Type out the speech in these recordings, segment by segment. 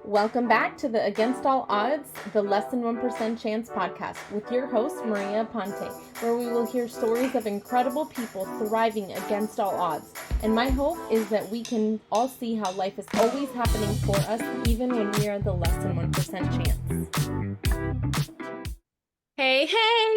Welcome back to the Against All Odds, the Less Than 1% Chance podcast with your host, Maria Aponte, where we will hear stories of incredible people thriving against all odds. And my hope is that we can all see how life is always happening for us, even when we are the less than 1% chance. Hey,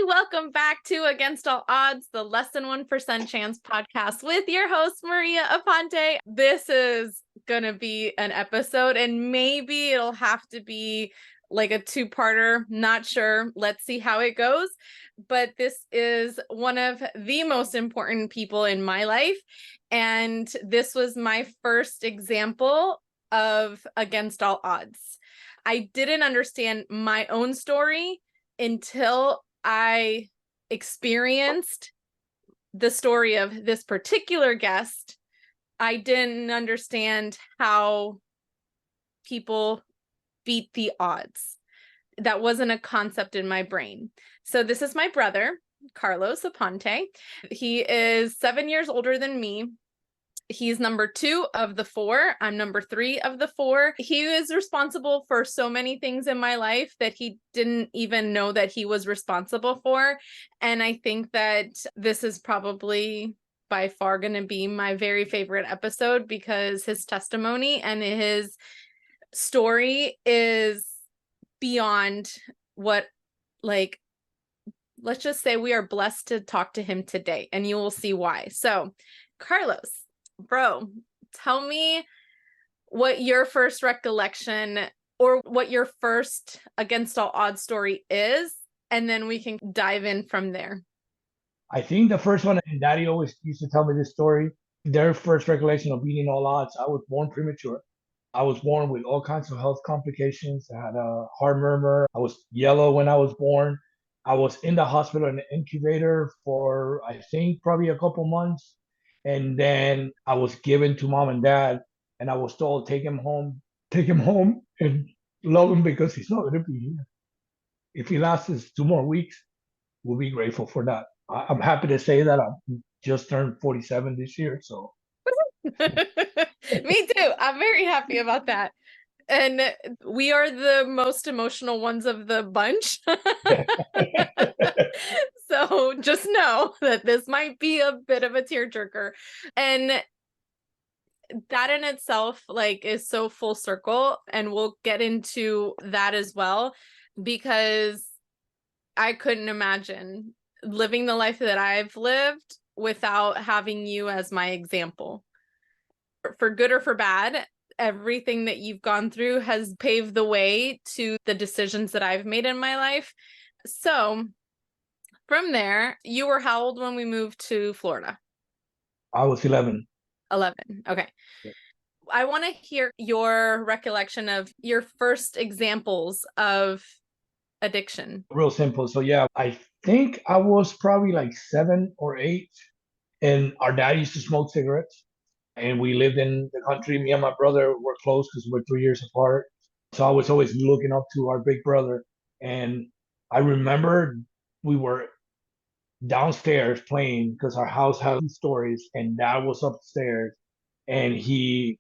welcome back to Against All Odds, the Less Than 1% Chance podcast with your host, Maria Aponte. This is gonna be an episode, and maybe it'll have to be like a two-parter, not sure. Let's see how it goes. But this is one of the most important people in my life, and this was my first example of Against All Odds. I didn't understand my own story until I experienced the story of this particular guest. I didn't understand how people beat the odds. That wasn't a concept in my brain. So this is my brother, Carlos Aponte. He is 7 years older than me. He's number 2 of the 4. I'm number 3 of the 4. He is responsible for so many things in my life that he didn't even know that he was responsible for. And I think that this is probably by far going to be my very favorite episode because his testimony and his story is beyond what, like, let's just say we are blessed to talk to him today, and you will see why. So, Carlos, bro, tell me what your first recollection or what your first Against All Odds story is, and then we can dive in from there. I think the first one, and Daddy always used to tell me this story, their first recollection of beating all odds. I was born premature. I was born with all kinds of health complications. I had a heart murmur. I was yellow when I was born. I was in the hospital in the incubator for, I think, probably a couple months. And then I was given to mom and dad, and I was told, take him home and love him because he's not going to be here. If he lasts 2 more weeks, we'll be grateful for that. I'm happy to say that I'm just turned 47 this year. So Me too. I'm very happy about that. And we are the most emotional ones of the bunch. So just know that this might be a bit of a tearjerker. And that in itself, like, is so full circle. And we'll get into that as well, because I couldn't imagine living the life that I've lived without having you as my example. For good or for bad, everything that you've gone through has paved the way to the decisions that I've made in my life. So from there, you were how old when we moved to Florida? I was 11. 11. Okay. Yeah. I want to hear your recollection of your first examples of addiction. Real simple. So yeah, I think I was probably like 7 or 8, and our dad used to smoke cigarettes, and we lived in the country. Me and my brother were close because we're 3 years apart. So I was always looking up to our big brother, and I remember we were downstairs playing because our house had 2 stories, and dad was upstairs, and he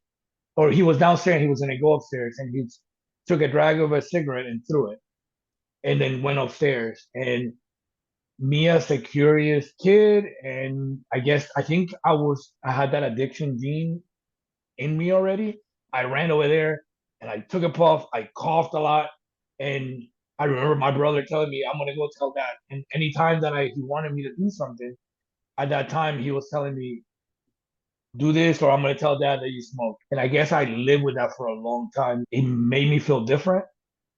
was downstairs. He was gonna go upstairs, and he took a drag of a cigarette and threw it, and then went upstairs. And me as a curious kid, and I think I had that addiction gene in me already. I ran over there and I took a puff. I coughed a lot, and I remember my brother telling me, "I'm gonna go tell dad." And anytime that he wanted me to do something, at that time he was telling me, "Do this, or I'm gonna tell dad that you smoke." And I guess I lived with that for a long time. It made me feel different.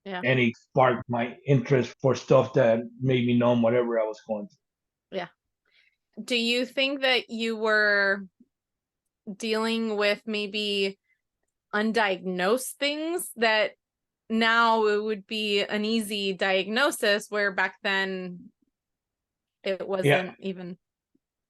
Yeah. And it sparked my interest for stuff that made me numb whatever I was going through. Yeah. Do you think that you were dealing with maybe undiagnosed things that now it would be an easy diagnosis, where back then it wasn't even?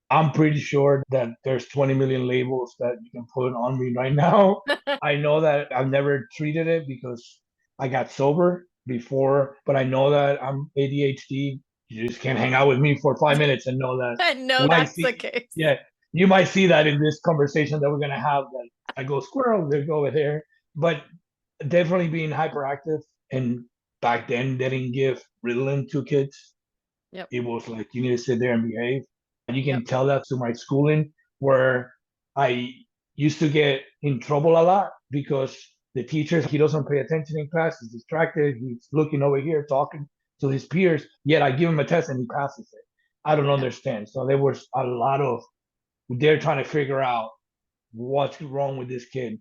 I'm pretty sure that there's 20 million labels that you can put on me right now. I know that I've never treated it because I got sober before, but I know that I'm ADHD. You just can't hang out with me for 5 minutes and know that. No, that's the case. Yeah, you might see that in this conversation that we're gonna have. That I go squirrel, they go over there. But definitely being hyperactive. And back then, they didn't give Ritalin to kids. Yep. It was like you need to sit there and behave. You Yep. can tell that to my schooling, where I used to get in trouble a lot because the teachers, he doesn't pay attention in class, he's distracted, he's looking over here talking to his peers, yet I give him a test and he passes it. I don't Yeah. understand. So there was a lot of, they're trying to figure out what's wrong with this kid.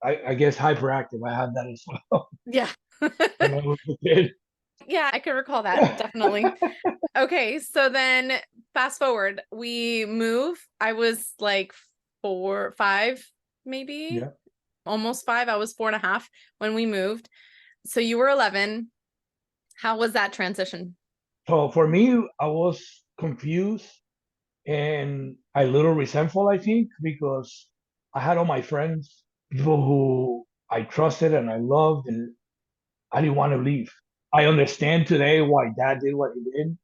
I guess hyperactive. I had that as well Yeah. when I was a kid. Yeah, I can recall that, definitely. Okay, so then fast forward, we move. I was like 4, 5, maybe Yeah. almost 5. I was 4.5 when we moved. So you were 11. How was that transition? So for me, I was confused and a little resentful, I think, because I had all my friends, people who I trusted and I loved, and I didn't want to leave. I understand today why dad did what he did,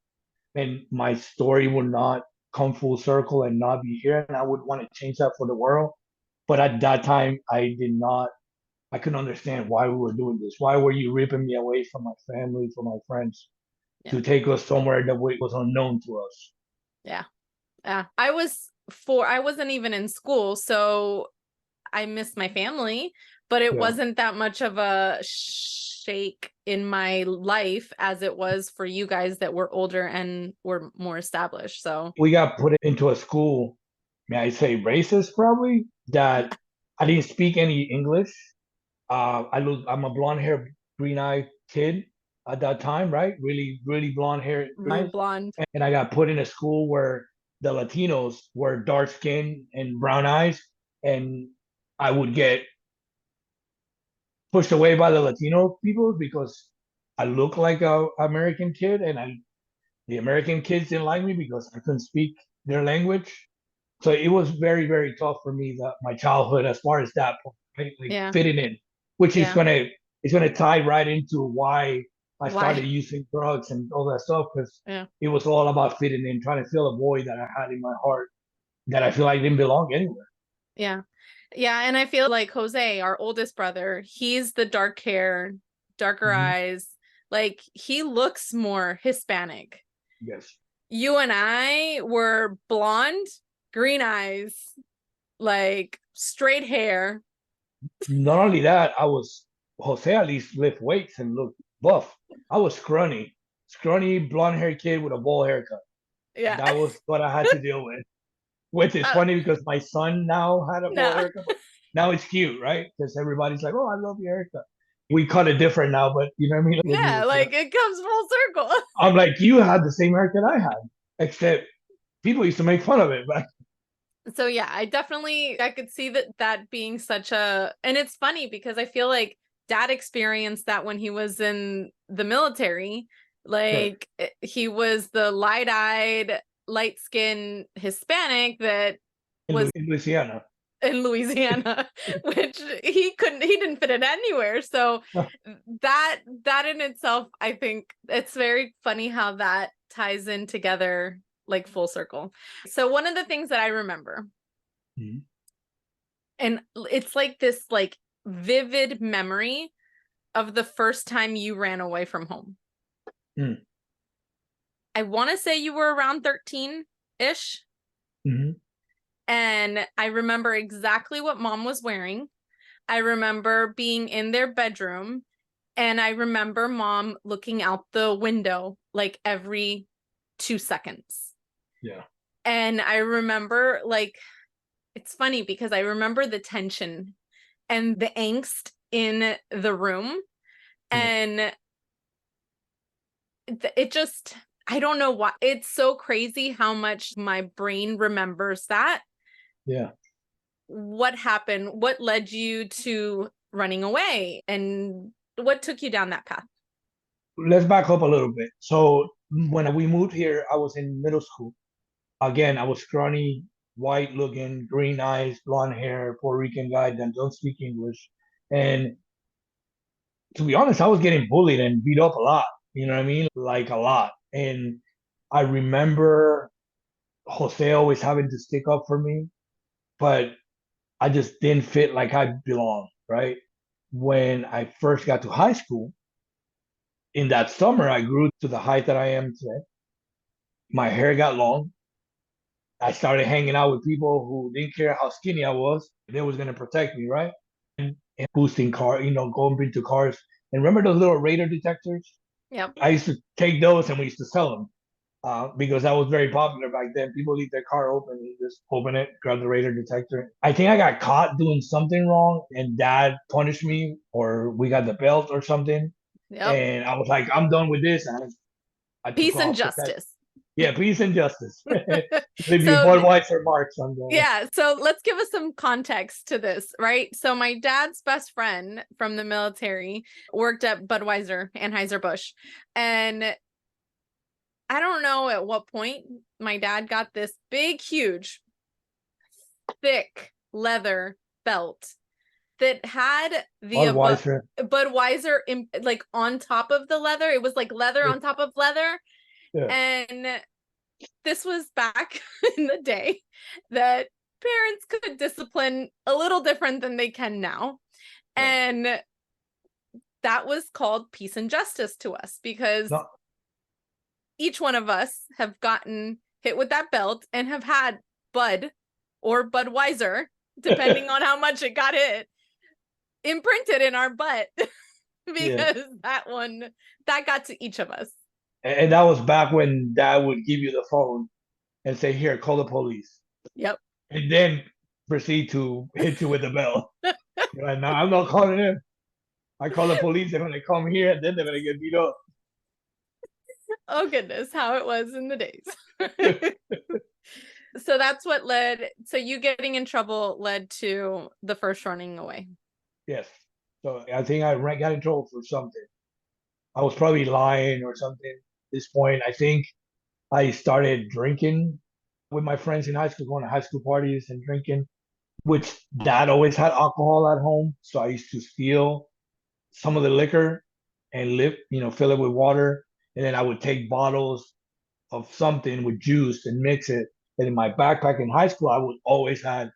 and my story would not come full circle and not be here, and I would want to change that for the world. But at that time, I did not. I couldn't understand why we were doing this. Why were you ripping me away from my family, from my friends, Yeah. to take us somewhere that was unknown to us? Yeah. Yeah. I was 4. I wasn't even in school, so I missed my family, but it Yeah. wasn't that much of a shake in my life as it was for you guys that were older and were more established. So, We got put into a school, may I say racist probably, yeah, that I didn't speak any English. I'm a blonde hair, green eyed kid at that time, right? Really, really blonde hair, real eyes. blonde. And I got put in a school where the Latinos were dark skinned and brown eyes. And I would get pushed away by the Latino people because I look like a American kid, and the American kids didn't like me because I couldn't speak their language. So it was very, very tough for me, that my childhood, as far as that point, right? Like Yeah. fitting in, which is Yeah. gonna tie right into why I Why? started using drugs and all that stuff, because Yeah. it was all about fitting in, trying to fill a void that I had in my heart that I feel like didn't belong anywhere. Yeah. Yeah. And I feel like Jose, our oldest brother, he's the dark hair, darker Hmm. eyes. Like he looks more Hispanic. Yes. You and I were blonde, green eyes, like straight hair. Not only that, I was Jose at least lift weights and look buff. I was scrawny blonde haired kid with a bowl haircut. Yeah. That was what I had to deal with. Which is Uh, funny because my son now had a bowl no. haircut, but now it's cute, right? Because everybody's like, "Oh, I love your haircut." We cut it different now, but you know what I mean. It Yeah, was, like it comes full circle. I'm like, you had the same haircut I had, except people used to make fun of it. But So yeah, I could see that being such a, and it's funny because I feel like dad experienced that when he was in the military. yeah, Like he was the light-eyed, light-skinned Hispanic that was In Louisiana, in Louisiana, which he didn't fit in anywhere. So that in itself, I think it's very funny how that ties in together like full circle. So one of the things that I remember, Mhm. and it's like this like vivid memory of the first time you ran away from home. Mm. I want to say you were around 13-ish. Mhm. And I remember exactly what mom was wearing. I remember being in their bedroom, and I remember mom looking out the window like every 2 seconds. Yeah, And I remember, like, it's funny because I remember the tension and the angst in the room. yeah, And it just, I don't know why. It's so crazy how much my brain remembers that. yeah. What happened? What led you to running away? And what took you down that path? Let's back up a little bit. So when we moved here, I was in middle school. Again, I was scrawny, white looking, green eyes, blonde hair, Puerto Rican guy that don't speak English. And to be honest, I was getting bullied and beat up a lot. You know what I mean? Like a lot. And I remember Jose always having to stick up for me, but I just didn't fit like I belong, right? when I first got to high school, in that summer, I grew to the height that I am today. My hair got long. I started hanging out with people who didn't care how skinny I was. They was gonna protect me, right? And boosting car, going into cars. And remember those little radar detectors? Yep. I used to take those and we used to sell them because that was very popular back then. People leave their car open, and just open it, grab the radar detector. I think I got caught doing something wrong, and Dad punished me, or we got the belt or something. Yep. And I was like, I'm done with this, and I took Peace and off. But that, justice. yeah, peace and justice. Leave you So Budweiser marks on the. yeah, so let's give us some context to this, right? So my dad's best friend from the military worked at Budweiser, Anheuser-Busch, and I don't know at what point my dad got this big, huge, thick leather belt that had the Budweiser. Budweiser like on top of the leather. It was like leather on top of leather. Yeah. And this was back in the day that parents could discipline a little different than they can now. Yeah. And that was called peace and justice to us because No, each one of us have gotten hit with that belt and have had Bud or Budweiser, depending on how much it got hit, imprinted in our butt because yeah. that got to each of us. And that was back when Dad would give you the phone and say, "Here, call the police," Yep. and then proceed to hit you with the bell. You're like, "No, I'm not calling him. I call the police. They're gonna come here, and then they're gonna get beat up." Oh goodness, how it was in the days. So that's what led, so you getting in trouble led to the first running away. Yes. So I think I got in trouble for something. I was probably lying or something. At this point, I think I started drinking with my friends in high school, going to high school parties and drinking, which Dad always had alcohol at home. So I used to steal some of the liquor and fill it with water. And then I would take bottles of something with juice and mix it. And in my backpack in high school, I would always have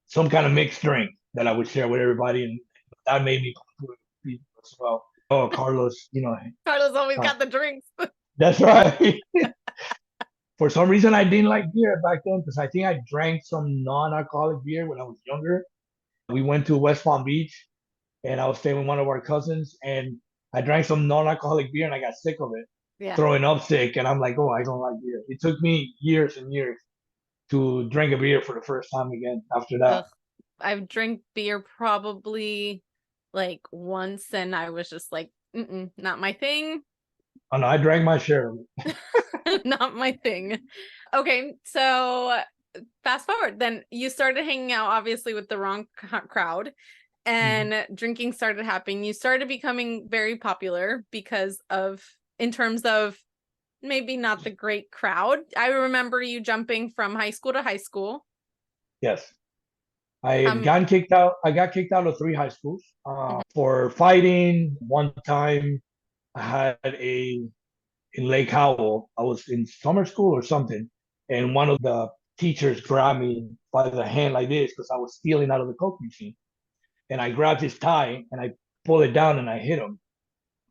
some kind of mixed drink that I would share with everybody. And that made me popular with people as well. Oh, Carlos, Carlos always got the drinks. that's right. For some reason, I didn't like beer back then because I think I drank some non-alcoholic beer when I was younger. We went to West Palm Beach, and I was staying with one of our cousins, and I drank some non-alcoholic beer, and I got sick of it, Yeah. throwing up sick, and I'm like, oh, I don't like beer. It took me years and years to drink a beer for the first time again after that. Ugh. I've drank beer probably like once, and I was just like, not my thing. And I drank my share of it. Not my thing. Okay, so fast forward, then you started hanging out obviously with the wrong crowd, and drinking started happening. You started becoming very popular because of, in terms of maybe not the great crowd. I remember you jumping from high school to high school. Yes. I had gotten kicked out. I got kicked out of 3 high schools for fighting. One time I had in Lake Howell. I was in summer school or something, and one of the teachers grabbed me by the hand like this because I was stealing out of the Coke machine. And I grabbed his tie and I pulled it down and I hit him.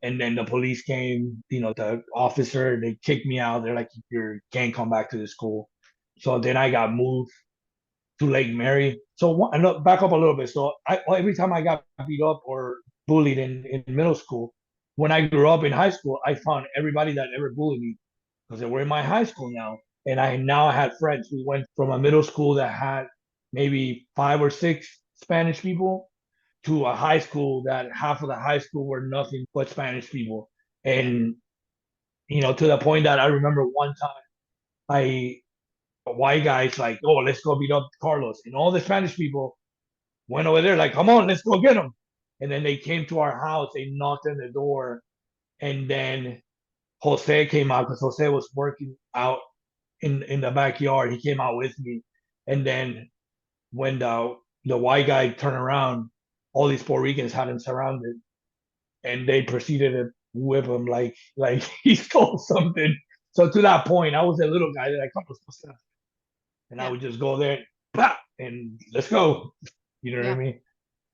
And then the police came, the officer, they kicked me out. They're like, you can't come back to the school. So then I got moved to Lake Mary. So back up a little bit. So every time I got beat up or bullied in middle school, when I grew up in high school, I found everybody that ever bullied me because they were in my high school now. And I had friends. We went from a middle school that had maybe 5 or 6 Spanish people to a high school that half of the high school were nothing but Spanish people. And, to the point that I remember one time a white guy's like, oh, let's go beat up Carlos. And all the Spanish people went over there like, come on, let's go get him. And then they came to our house, they knocked on the door. And then Jose came out because Jose was working out in the backyard. He came out with me. And then when the white guy turned around, all these Puerto Ricans had him surrounded, and they proceeded to whip him like he stole something. So to that point, I was a little guy that I come to, and I would just go there, and let's go. You know what I mean?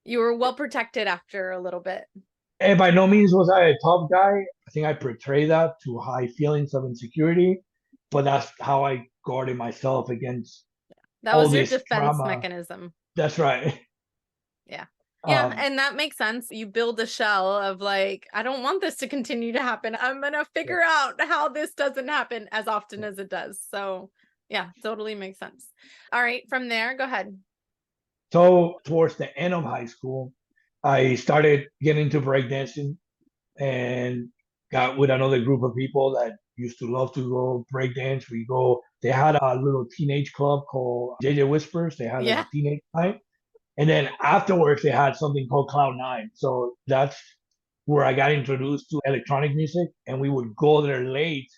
You were well protected after a little bit. And by no means was I a tough guy. I think I portray that to hide feelings of insecurity, but that's how I guarded myself against That all was your this defense trauma. mechanism. That's right. Yeah. Yeah, Um, and that makes sense. You build a shell of like, I don't want this to continue to happen. I'm gonna yeah, figure out how this doesn't happen as often yeah. as it does. So yeah, totally makes sense. All right, from there, go ahead. So towards the end of high school, I started getting into breakdancing and got with another group of people that used to love to go breakdance. We go. They had a little teenage club called JJ Whispers. They had like a Yeah. teenage night. And then afterwards, they had something called Cloud Nine. So that's where I got introduced to electronic music. And we would go there late.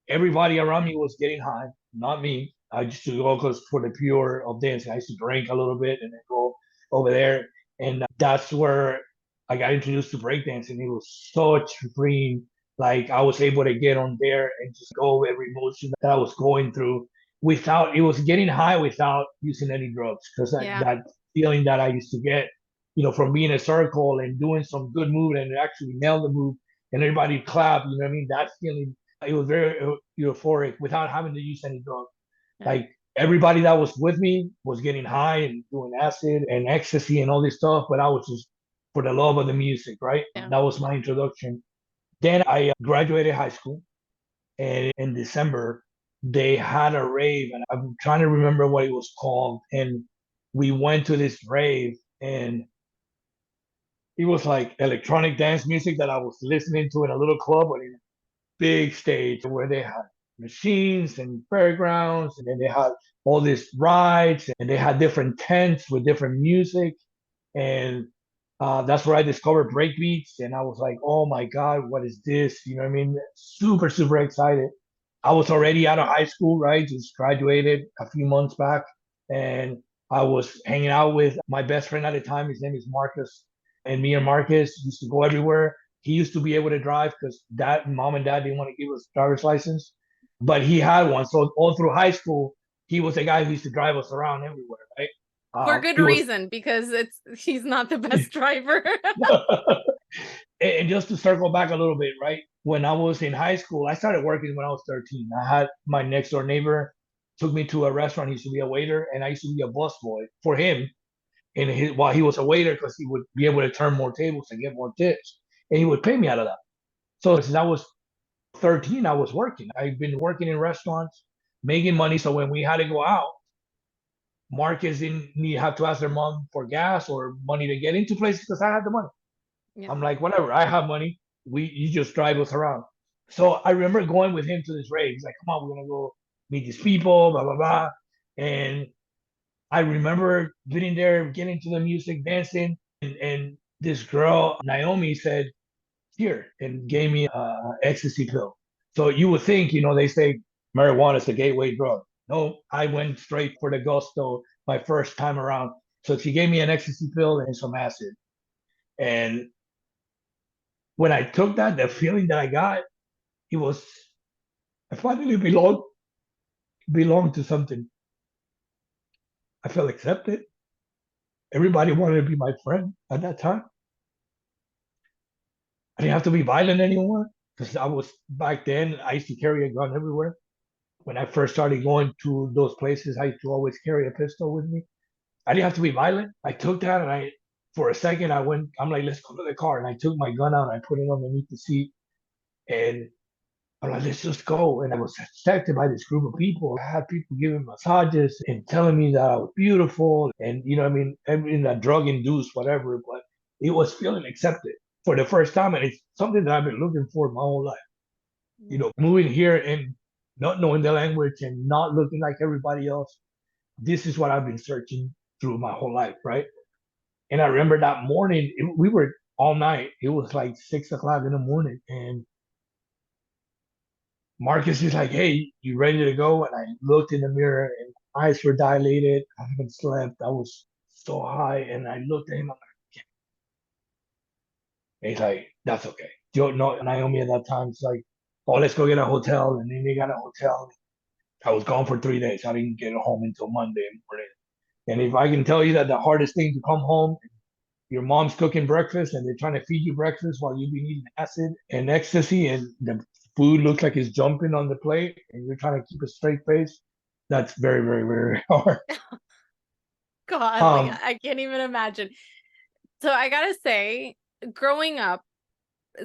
Everybody around me was getting high, not me. I used to go because for the pure of dancing, I used to drink a little bit and then go over there. And that's where I got introduced to breakdancing. It was such freeing. Like I was able to get on there and just go every motion that I was going through without, it was getting high without using any drugs. Because Yeah. that feeling that I used to get, from being in a circle and doing some good move and actually nail the move and everybody clap, you know what I mean? That feeling, it was very euphoric without having to use any drugs. Yeah. Like everybody that was with me was getting high and doing acid and ecstasy and all this stuff, but I was just for the love of the music, right? Yeah. That was my introduction. Then I graduated high school, and in December they had a rave, and I'm trying to remember what it was called. And we went to this rave, and it was like electronic dance music that I was listening to in a little club, but in a big stage where they had machines and fairgrounds, and then they had all these rides, and they had different tents with different music. And that's where I discovered breakbeats, and I was like, "Oh my God, what is this?" You know what I mean? Super, super excited. I was already out of high school, right? Just graduated a few months back, and I was hanging out with my best friend at the time. His name is Marcus, and me and Marcus used to go everywhere. He used to be able to drive because dad, mom, and dad didn't want to give us driver's license, but he had one. So all through high school, he was the guy who used to drive us around everywhere, right? For good It was reason, because he's not the best driver. and just to circle back a little bit, right? When I was in high school, I started working when I was 13. I had my next door neighbor took me to a restaurant. He used to be a waiter, and I used to be a bus boy for him. And while he was a waiter, because he would be able to turn more tables and get more tips, and he would pay me out of that. So since I was 13, I was working. I've been working in restaurants, making money. So when we had to go out, Marcus didn't need have to ask their mom for gas or money to get into places because I had the money. Yeah. I'm like, whatever, I have money. You just drive us around. So I remember going with him to this rave. He's like, come on, we're gonna go meet these people, blah blah blah. And I remember getting there, getting to the music, dancing, and this girl, Naomi, said, here, and gave me a ecstasy pill. So you would think, they say marijuana is a gateway drug. No, I went straight for the gusto my first time around. So she gave me an ecstasy pill and some acid. And when I took that, the feeling that I got, it was I finally belonged to something. I felt accepted. Everybody wanted to be my friend at that time. I didn't have to be violent anymore because I was back then. I used to carry a gun everywhere. When I first started going to those places, I used to always carry a pistol with me. I didn't have to be violent. I took that and for a second, I'm like, let's go to the car. And I took my gun out and I put it underneath the seat. And I'm like, let's just go. And I was accepted by this group of people. I had people giving massages and telling me that I was beautiful. And, I mean, in a drug induced, whatever, but it was feeling accepted for the first time. And it's something that I've been looking for my whole life. Moving here and not knowing the language and not looking like everybody else. This is what I've been searching through my whole life, right? And I remember that morning, we were all night. It was like 6 o'clock in the morning. And Marcus is like, hey, you ready to go? And I looked in the mirror and my eyes were dilated. I haven't slept. I was so high. And I looked at him. I'm like, and he's like, that's okay. You don't know Naomi at that time. It's like, oh, let's go get a hotel. And then they got a hotel. I was gone for 3 days. I didn't get home until Monday morning. And if I can tell you that the hardest thing to come home your mom's cooking breakfast and they're trying to feed you breakfast while you've been eating acid and ecstasy and the food looks like it's jumping on the plate and you're trying to keep a straight face. That's very, very, very hard. God, like Um, I can't even imagine. So I gotta say, growing up,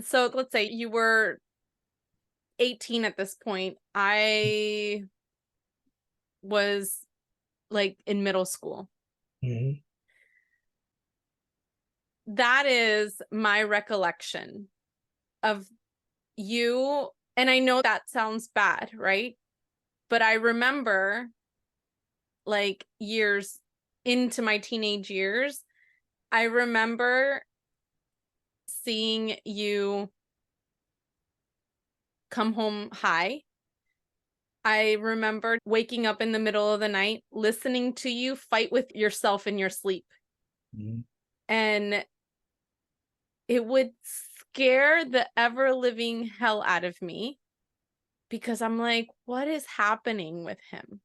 so let's say you were 18 at this point. I was like in middle school. mhm, That is my recollection of you. And I know that sounds bad, right? But I remember like years into my teenage years, I remember seeing you come home high. I remember waking up in the middle of the night, listening to you fight with yourself in your sleep. mhm, And it would scare the ever living hell out of me because I'm like, what is happening with him?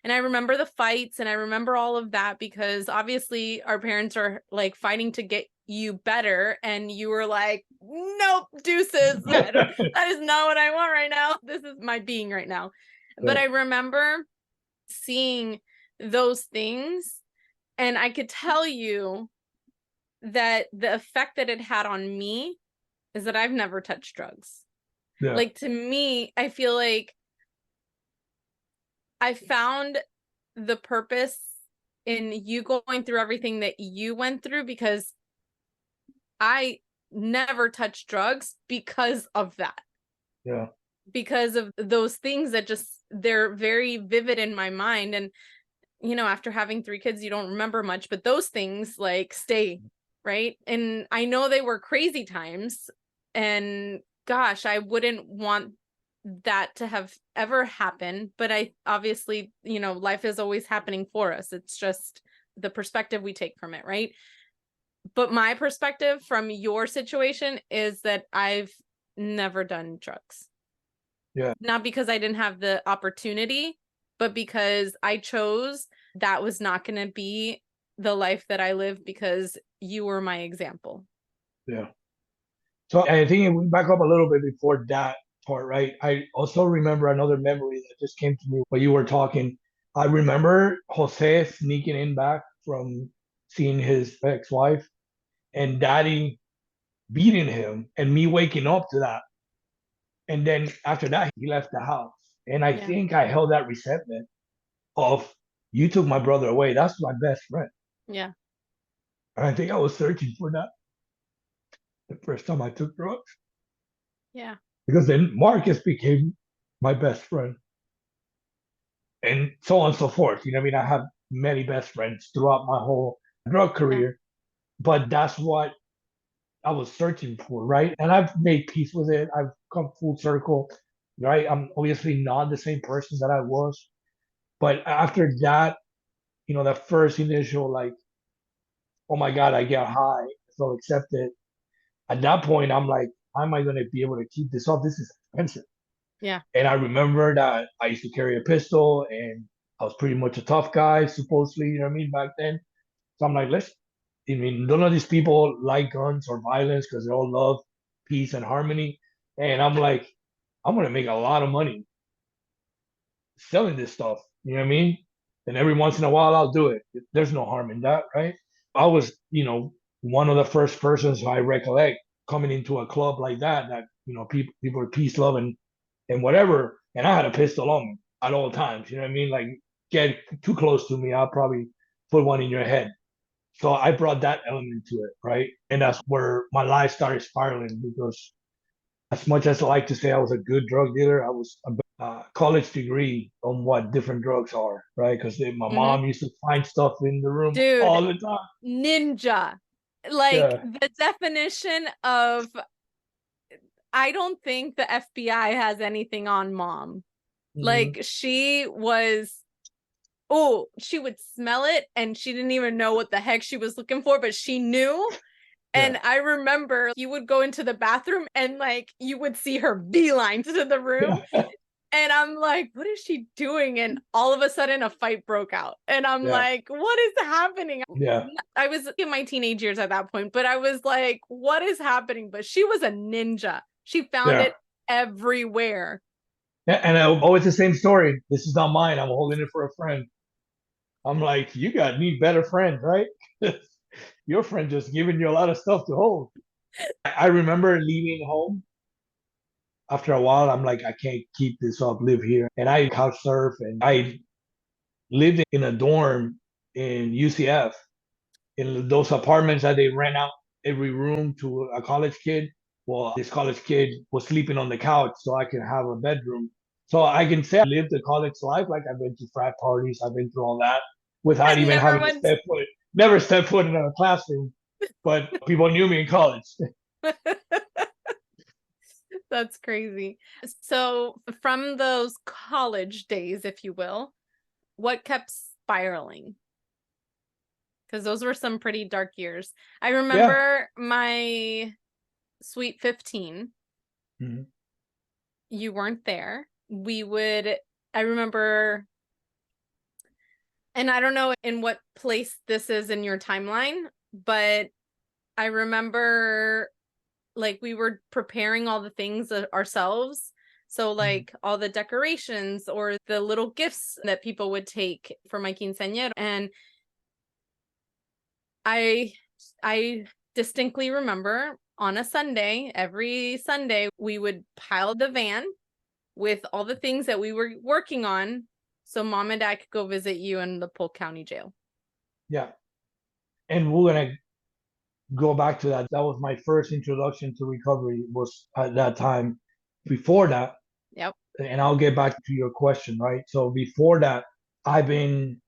And I remember the fights and I remember all of that because obviously our parents are like fighting to get you better. And you were like, nope, deuces. That is not what I want right now. This is my being right now. But yeah, I remember seeing those things and I could tell you that the effect that it had on me is that I've never touched drugs. yeah, Like to me, I feel like I found the purpose in you going through everything that you went through because I never touched drugs because of that. yeah, Because of those things that just they're very vivid in my mind. And you know, after having 3 kids, you don't remember much, but those things like stay, right? And I know they were crazy times and gosh, I wouldn't want that to have ever happened, but I obviously, you know, life is always happening for us. It's just the perspective we take from it, right? But my perspective from your situation is that I've never done drugs. yeah, Not because I didn't have the opportunity, but because I chose that was not going to be the life that I live because you were my example. yeah. So I think if we back up a little bit before that part, right? I also remember another memory that just came to me while you were talking. I remember Jose sneaking in back from seeing his ex-wife and daddy beating him and me waking up to that. And then after that, he left the house. And I Yeah. think I held that resentment of you took my brother away. That's my best friend. Yeah. And I think I was searching for that the first time I took drugs. Yeah. Because then Marcus became my best friend. And so on and so forth. You know what I mean? I have many best friends throughout my whole drug Yeah. career, but that's what I was searching for, right? And I've made peace with it. I've come full circle, right? I'm obviously not the same person that I was, but after that, you know, that first initial like, oh my God, I get high, I feel accepted. At that point, I'm like, how am I going to be able to keep this up? This is expensive. Yeah. And I remember that I used to carry a pistol and I was pretty much a tough guy, supposedly, you know what I mean, back then. So I'm like, I mean, none of these people like guns or violence because they all love peace and harmony. And I'm like, I'm going to make a lot of money selling this stuff. You know what I mean? And every once in a while, I'll do it. There's no harm in that, right? I was, you know, one of the first persons I recollect coming into a club like that, you know, people are peace, love, and whatever. And I had a pistol on me at all times. You know what I mean? Like, get too close to me, I'll probably put one in your head. So I brought that element to it, right? And that's where my life started spiraling because as much as I like to say I was a good drug dealer, I was a college degree on what different drugs are, right? Because my Mm-hmm. mom used to find stuff in the room Dude, all the time. ninja. Like Yeah. the definition of, I don't think the FBI has anything on mom. Hmm. Like she was, oh, she would smell it and she didn't even know what the heck she was looking for, but she knew. Yeah. And I remember you would go into the bathroom and like you would see her beeline to the room. Yeah. And I'm like, what is she doing? And all of a sudden a fight broke out. And I'm like, what is happening? Yeah. I was in my teenage years at that point, but I was like, what is happening? But she was a ninja. She found Yeah. it everywhere. Yeah. And always the same story. This is not mine. I'm holding it for a friend. I'm like, you got need better friends, right? Your friend just giving you a lot of stuff to hold. I remember leaving home after a while. I'm like, I can't keep this up, live here. And I couch surf and I lived in a dorm in UCF in those apartments that they rent out every room to a college kid. Well, this college kid was sleeping on the couch so I could have a bedroom. So I can say I lived the college life. Like I've been to frat parties, I've been through all that without even Never having to went. step foot, never step foot in a classroom. But people knew me in college. That's crazy. So from those college days, if you will, what kept spiraling? Because those were some pretty dark years. I remember my Sweet 15. Mm-hmm. You weren't there. I remember, and I don't know in what place this is in your timeline, but I remember like we were preparing all the things ourselves. So like all the decorations or the little gifts that people would take for my quinceañera. And I distinctly remember on a Sunday, every Sunday, we would pile the van with all the things that we were working on so mom and dad could go visit you in the Polk County Jail. Yeah. And we're gonna go back to that. That was my first introduction to recovery was at that time. Before that, Yep. and I'll get back to your question, right? So before that, I've been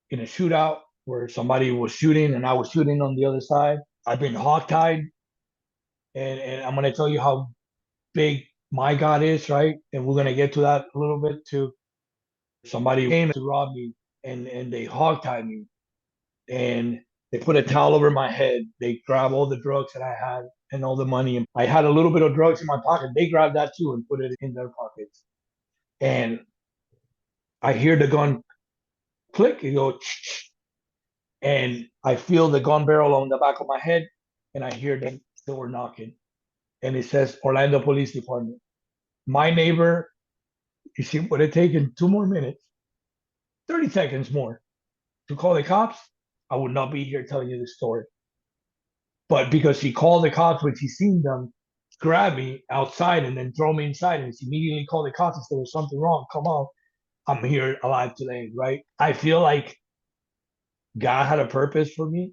in a shootout where somebody was shooting and I was shooting on the other side. I've been hogtied, and I'm gonna tell you how big my God is, right? And we're gonna get to that a little bit too. Somebody came to rob me, and they hogtied me, and they put a towel over my head. They grabbed all the drugs that I had and all the money. I had a little bit of drugs in my pocket. They grabbed that too and put it in their pockets. And I hear the gun click. It go, and I feel the gun barrel on the back of my head, and I hear the door knocking, and it says Orlando Police Department. My neighbor, you see, would have taken 2 more minutes, 30 seconds more to call the cops. I would not be here telling you this story. But because he called the cops when he seen them grab me outside and then throw me inside, and he immediately called the cops and said, "There's something wrong. Come on, I'm here alive today." Right? I feel like God had a purpose for me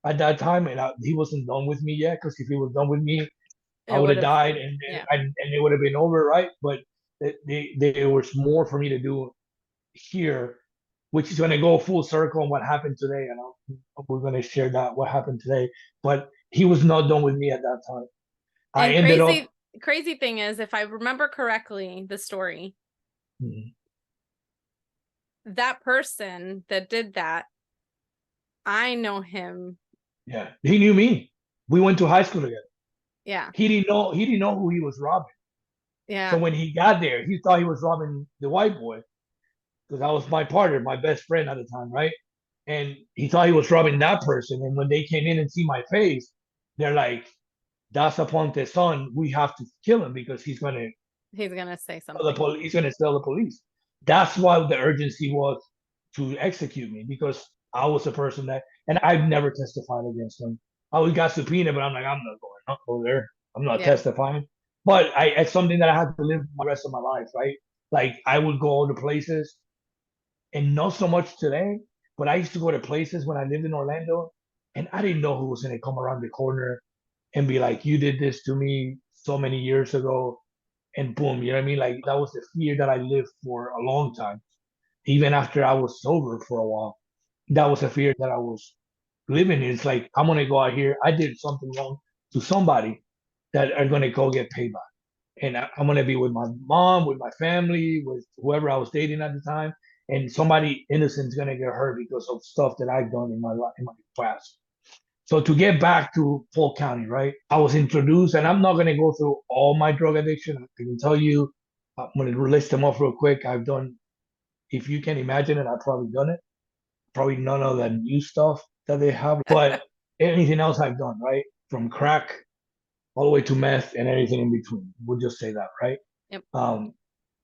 at that time, and He wasn't done with me yet. Because if He was done with me, I would have died, and it would have been over, right? But there was more for me to do here, which is going to go full circle on what happened today, and we're going to share that what happened today. But He was not done with me at that time. I And ended up. crazy thing is, if I remember correctly, the story, that person that did that, I know him. Yeah, he knew me. We went to high school together. Yeah. He didn't know. He didn't know who he was robbing. Yeah. So when he got there, he thought he was robbing the white boy because I was my partner, my best friend at the time, right? And he thought he was robbing that person. And when they came in and see my face, they're like, "That's Aponte's son. We have to kill him because he's gonna say something. he's gonna tell the police." That's why the urgency was to execute me because I was the person that, and I've never testified against him. I always got subpoenaed, but I'm like, I'm not going up over there. I'm not testifying. But it's something that I have to live the rest of my life, right? Like I would go to places, and not so much today, but I used to go to places when I lived in Orlando, and I didn't know who was gonna come around the corner and be like, "You did this to me so many years ago," and boom, you know what I mean? Like that was the fear that I lived for a long time. Even after I was sober for a while, that was a fear that I was living in. It's like I'm gonna go out here. I did something wrong to somebody that are gonna go get paid back, and I'm gonna be with my mom, with my family, with whoever I was dating at the time, and somebody innocent is gonna get hurt because of stuff that I've done in my life, in my past. So to get back to Polk County, right? I was introduced, and I'm not gonna go through all my drug addiction. I can tell you I'm going to list them off real quick. I've done, if you can imagine it, I've probably done it. Probably none of the new stuff that they have, but anything else I've done, right? From crack all the way to meth and everything in between. We'll just say that, right? Yep. Um,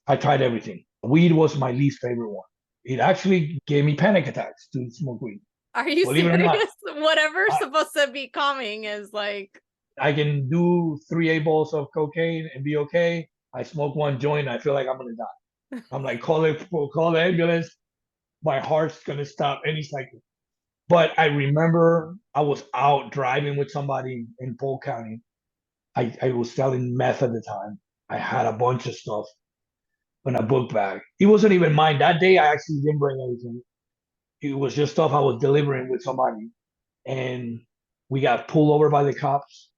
I tried everything. Weed was my least favorite one. It actually gave me panic attacks to smoke weed. Are you Believe it or serious? not, Whatever's I, supposed to be calming is like, I can do 3 8 balls of cocaine and be okay. I smoke one joint, I feel like I'm gonna die. I'm like, call the ambulance. My heart's gonna stop any second. But I remember I was out driving with somebody in Polk County. I was selling meth at the time. I had a bunch of stuff in a book bag. It wasn't even mine. That day I actually didn't bring anything. It was just stuff I was delivering with somebody. And we got pulled over by the cops.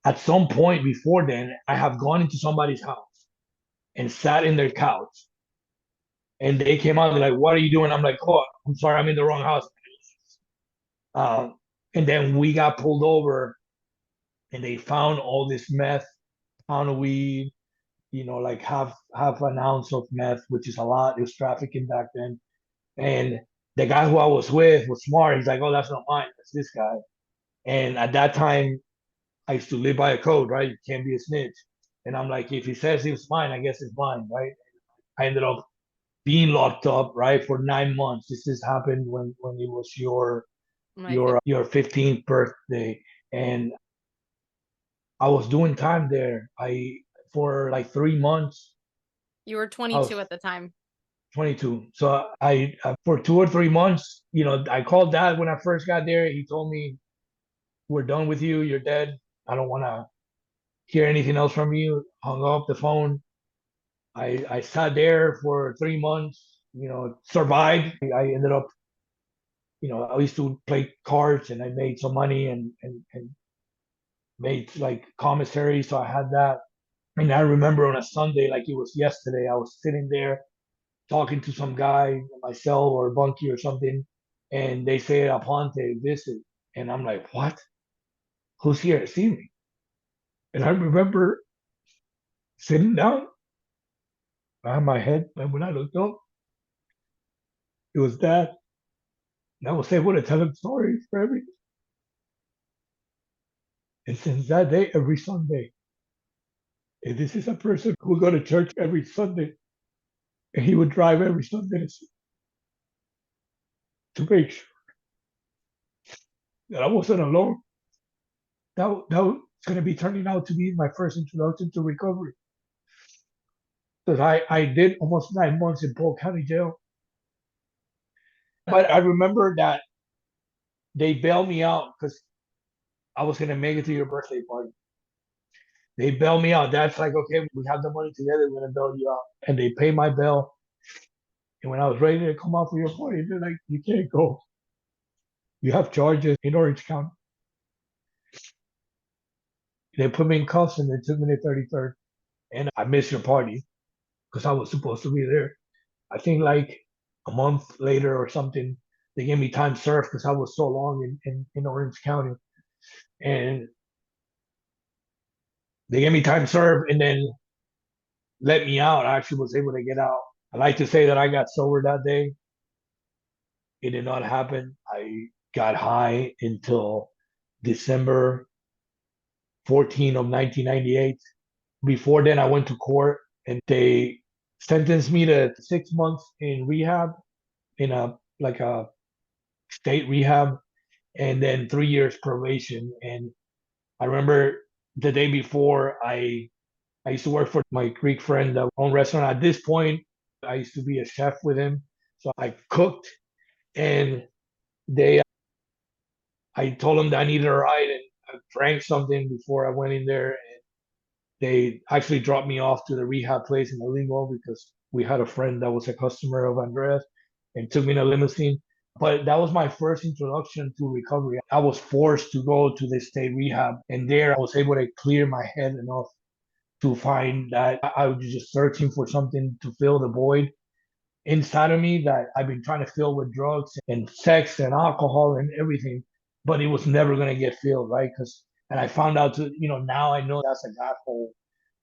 At some point before then, I have gone into somebody's house and sat in their couch. And they came out, they're like, "What are you doing?" I'm like, "Oh, I'm sorry, I'm in the wrong house." Uh, and then we got pulled over and they found all this meth, pound of weed, like half an ounce of meth, which is a lot. It was trafficking back then. And the guy who I was with was smart. He's like, "Oh, that's not mine. That's this guy." And at that time, I used to live by a code, right? You can't be a snitch. And I'm like, if he says it's mine, I guess it's mine, right? I ended up being locked up, right, for 9 months. This has happened when it was my your 15th birthday, and I was doing time there. I For like 3 months. You were I was 22 at the time. 22. So I for 2 or 3 months, I called dad when I first got there. He told me, "We're done with you. You're dead. I don't want to hear anything else from you." Hung up the phone. I sat there for 3 months. Survived. I ended up. I used to play cards and I made some money and made like commissary. So I had that. And I remember on a Sunday, like it was yesterday, I was sitting there talking to some guy on my cell or Bunky or something, and they say Aponte visit, and I'm like, "What? Who's here to see me?" And I remember sitting down, on my head, and when I looked up, it was Dad, and I was able to tell him stories for everything. And since that day, every Sunday, and this is a person who would go to church every Sunday, and he would drive every Sunday to make sure that I wasn't alone. That was going to be turning out to be my first introduction to recovery. Because I did almost 9 months in Polk County Jail. But I remember that they bailed me out because I was going to make it to your birthday party. They bailed me out. That's like, okay, we have the money together. We're going to bail you out. And they paid my bail. And when I was ready to come out for your party, they're like, "You can't go. You have charges in Orange County." They put me in cuffs and they took me to 33rd. And I missed your party because I was supposed to be there. I think like a month later or something, they gave me time served because I was so long in Orange County. And they gave me time served and then let me out. I actually was able to get out. I like to say that I got sober that day. It did not happen. I got high until December 14 of 1998. Before then, I went to court and they sentenced me to 6 months in rehab in a state rehab and then 3 years probation. And I remember the day before I used to work for my Greek friend that owned a restaurant. At this point, I used to be a chef with him. So I cooked and they I told them that I needed a ride and I drank something before I went in there. And they actually dropped me off to the rehab place in the limo because we had a friend that was a customer of Andres and took me in a limousine. But that was my first introduction to recovery. I was forced to go to the state rehab, and there I was able to clear my head enough to find that I was just searching for something to fill the void inside of me that I've been trying to fill with drugs and sex and alcohol and everything, but it was never going to get filled, right? And I found out now I know that's a God hole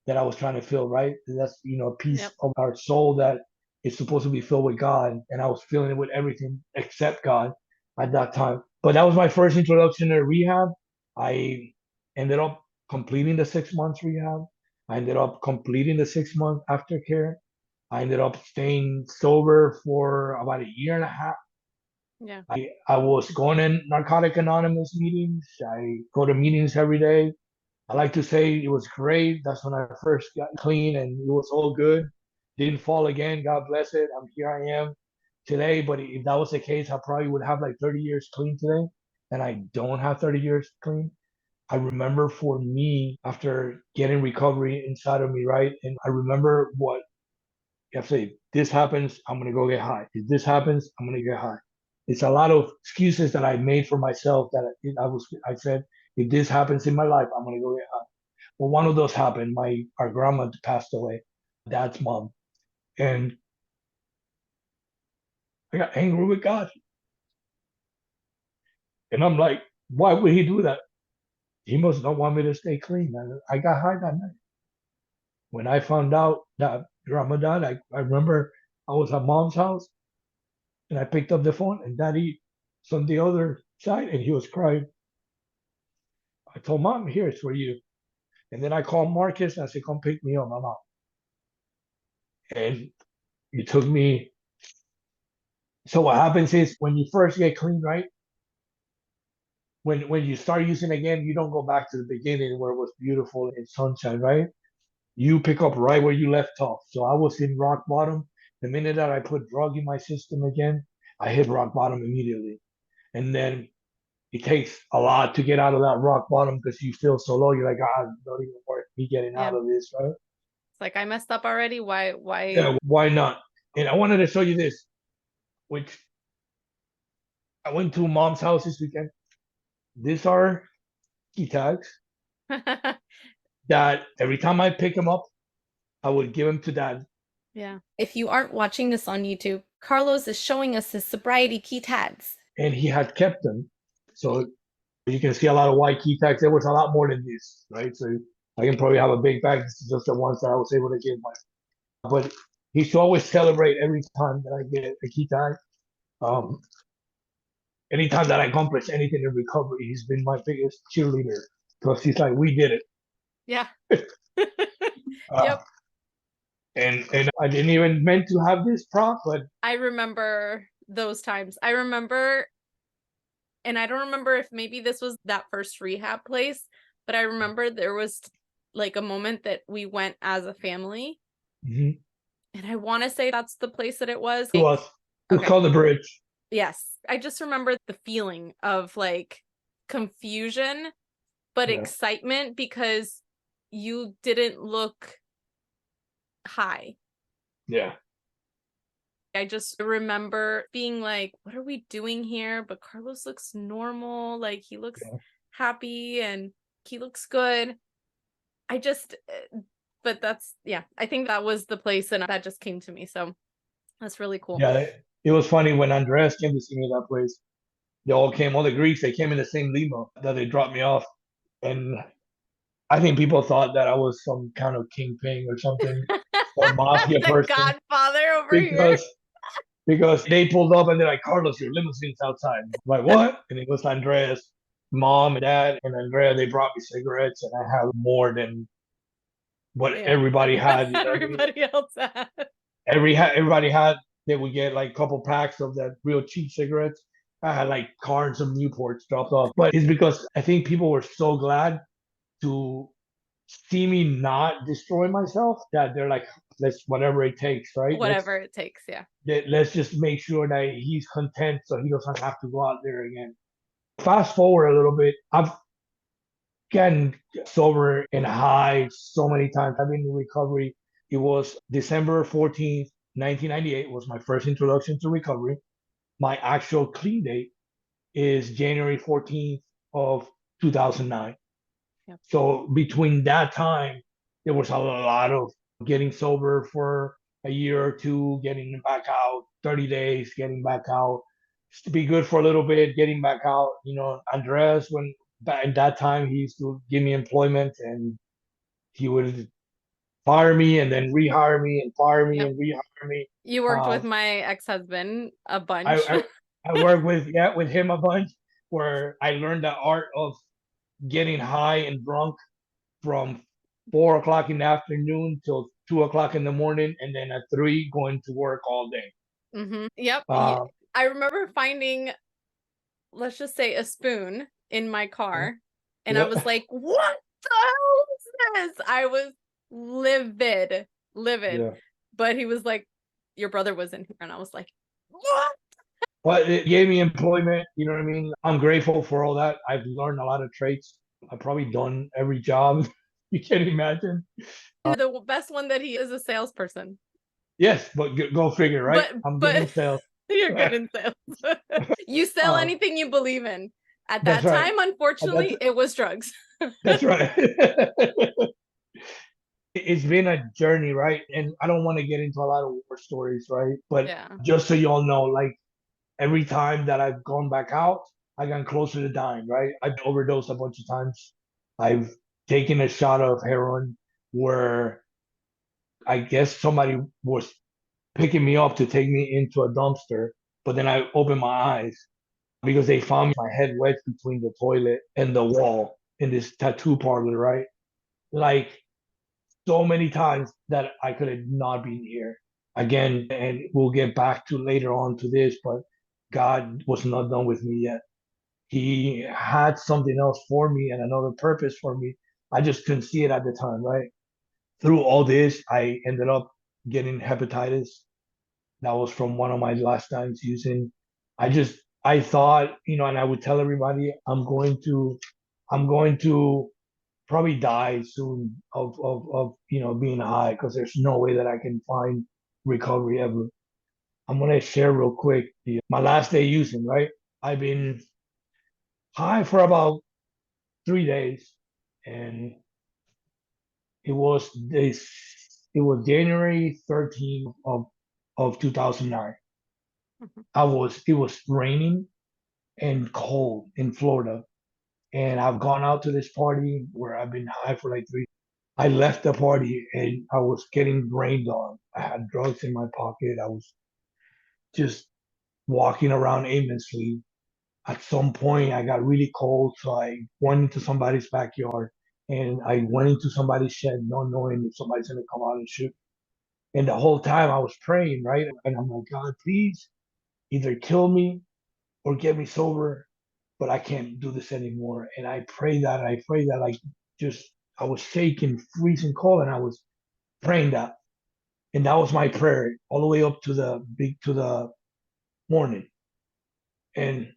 that I was trying to fill, right? That's, a piece Yep. of our soul that is supposed to be filled with God. And I was filling it with everything except God at that time. But that was my first introduction to rehab. I ended up completing the 6 months rehab. I ended up completing the 6 month aftercare. I ended up staying sober for about a year and a half. Yeah. I was going in Narcotic Anonymous meetings. I go to meetings every day. I like to say it was great. That's when I first got clean and it was all good. Didn't fall again. God bless it. Here I am today. But if that was the case, I probably would have like 30 years clean today. And I don't have 30 years clean. I remember for me, after getting recovery inside of me, right? And I remember what you have to say, if this happens, I'm gonna go get high. If this happens, I'm gonna get high. It's a lot of excuses that I made for myself that I said, if this happens in my life, I'm gonna go get high. Well, one of those happened. Our grandma passed away, dad's mom, and I got angry with God. And I'm like, why would he do that? He must not want me to stay clean. And I got high that night. When I found out that grandma died, I remember I was at mom's house and I picked up the phone and daddy was on the other side and he was crying. I told mom, here, it's for you. And then I called Marcus and I said, come pick me up, mama. And it took me. So what happens is when you first get clean, right? When you start using again, you don't go back to the beginning where it was beautiful and sunshine, right? You pick up right where you left off. So I was in rock bottom. The minute that I put drug in my system again, I hit rock bottom immediately. And then it takes a lot to get out of that rock bottom because you feel so low. You're like, not even worth me getting Yeah. out of this, right? It's like I messed up already. Why? Yeah, why not? And I wanted to show you this, which I went to mom's house this weekend. These are key tags that every time I pick them up, I would give them to dad. Yeah. If you aren't watching this on YouTube, Carlos is showing us his sobriety key tags. And he had kept them. So you can see a lot of white key tags. There was a lot more than this, right? So I can probably have a big bag. This is just the ones that I was able to give my. But he used to always celebrate every time that I get a key tag. Um, Anytime that I accomplish anything in recovery, he's been my biggest cheerleader because he's like, we did it. Yeah. Uh, Yep. and I didn't even meant to have this prop, but I remember those times. I remember, and I don't remember if maybe this was that first rehab place, but I remember there was like a moment that we went as a family. mhm, And I want to say that's the place that it was. it was. It was Okay. called the Bridge. Yes. I just remember the feeling of like confusion, but Yeah. excitement because you didn't look high. Yeah. I just remember being like, what are we doing here? But Carlos looks normal. Like he looks Yeah. happy and he looks good. But that's, yeah, I think that was the place and that just came to me. So that's really cool. Yeah. It was funny when Andreas came to see me at that place. They all came, all the Greeks, they came in the same limo that they dropped me off. And I think people thought that I was some kind of kingpin or something, or mafia The person, Godfather over here. because because they pulled up and they're like, Carlos, your limousine's outside. I'm like, what? And it was Andreas, mom and dad, and Andrea. They brought me cigarettes, and I had more than what Yeah. everybody had. You know what I mean? Everybody else had. Everybody had. They would get like a couple packs of that real cheap cigarettes. I had like cards of Newports dropped off, but it's because I think people were so glad to see me not destroy myself that they're like, let's whatever it takes, right? Whatever it takes, yeah. Let's just make sure that he's content so he doesn't have to go out there again. Fast forward a little bit, I've gotten sober and high so many times. I've been in recovery. It was December 14th, 1998 was my first introduction to recovery. My actual clean date is January 14th of 2009. Yep. So between that time, there was a lot of getting sober for a year or two, getting back out, 30 days, getting back out, just to be good for a little bit, getting back out. Andres, when at that time, he used to give me employment and he would fire me and then rehire me and fire me Yep. and rehire me. You worked Uh, with my ex-husband a I, bunch. I I work with him a bunch where I learned the art of getting high and drunk from 4 o'clock in the afternoon till 2 o'clock in the morning, and then at 3 going to work all day. Yep. Uh, I remember finding, let's just say, a spoon in my yeah, car, and I yeah, was like, what the hell is this? I was livid, livid. yeah. But he was like, your brother was in here, and I was like, what? But it gave me employment. You know what I mean? I'm grateful for all that. I've learned a lot of traits. I've probably done every job you can imagine. The best one that he is a salesperson. Yes, but go figure, right? I'm good But in sales. you're good in sales. You sell uh, anything you believe in. At that's that right. time, unfortunately, That's it was drugs. that's right. It's been a journey, right? And I don't want to get into a lot of war stories, right? But Yeah. just so you all know, like every time that I've gone back out, I got closer to dying, right? I've overdosed a bunch of times. I've taken a shot of heroin where I guess somebody was picking me up to take me into a dumpster, but then I opened my eyes because they found my head wedged between the toilet and the wall in this tattoo parlor, right? Like so many times that I could have not been here again. And we'll get back to later on to this, but God was not done with me yet. He had something else for me and another purpose for me. I just couldn't see it at the time, right? Through all this, I ended up getting hepatitis. That was from one of my last times using. I thought, and I would tell everybody, I'm going to probably die soon of being high because there's no way that I can find recovery ever. I'm gonna share real quick my last day using, right? I've been high for about 3 days, and it was this. It was January 13th of 2009. It was raining and cold in Florida, and I've gone out to this party where I've been high for like 3. I left the party and I was getting rained on. I had drugs in my pocket. I was just walking around aimlessly. At some point, I got really cold, so I went into somebody's backyard and I went into somebody's shed, not knowing if somebody's gonna come out and shoot. And the whole time I was praying, right? And I'm like, God, please either kill me or get me sober, but I can't do this anymore. And I pray that, like, just I was shaking, freezing cold, and I was praying that. And that was my prayer all the way up to the morning. And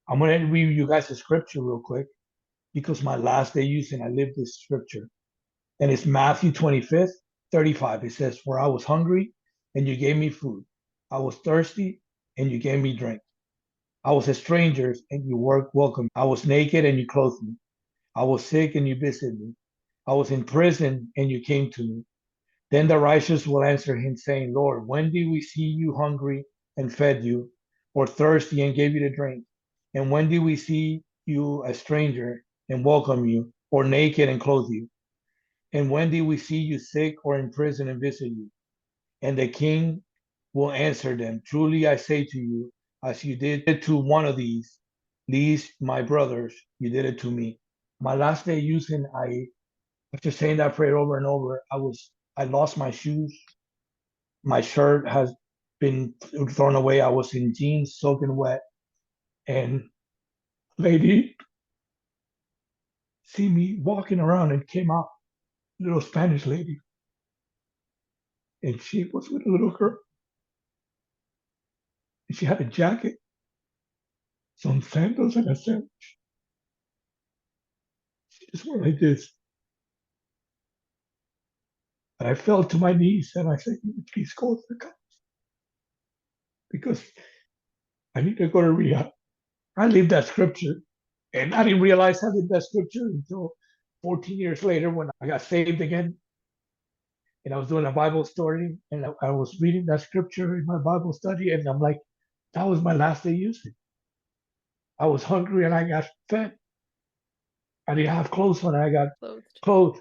I'm gonna read you guys a scripture real quick because my last day using I lived this scripture. And it's Matthew 25th, 35. It says, for I was hungry and you gave me food. I was thirsty and you gave me drink. I was a stranger and you welcomed. I was naked and you clothed me. I was sick and you visited me. I was in prison and you came to me. Then the righteous will answer him, saying, Lord, when did we see you hungry and fed you, or thirsty and gave you to drink? And when did we see you a stranger and welcome you, or naked and clothe you? And when did we see you sick or in prison and visit you? And the king will answer them, truly I say to you, as you did it to one of these my brothers, you did it to me. My last day using, after saying that prayer over and over, I lost my shoes. My shirt has been thrown away. I was in jeans, soaking wet, and lady see me walking around and came out, little Spanish lady, and she was with a little girl, and she had a jacket, some sandals, and a sandwich. She just went like this, and I fell to my knees, and I said, "Please call the cops because I need to go to rehab." I lived that scripture, and I didn't realize I lived that scripture until 14 years later when I got saved again and I was doing a Bible study, and I was reading that scripture in my Bible study, and I'm like, that was my last day using. I was hungry and I got fed. I didn't have clothes when I got Clothed. clothed.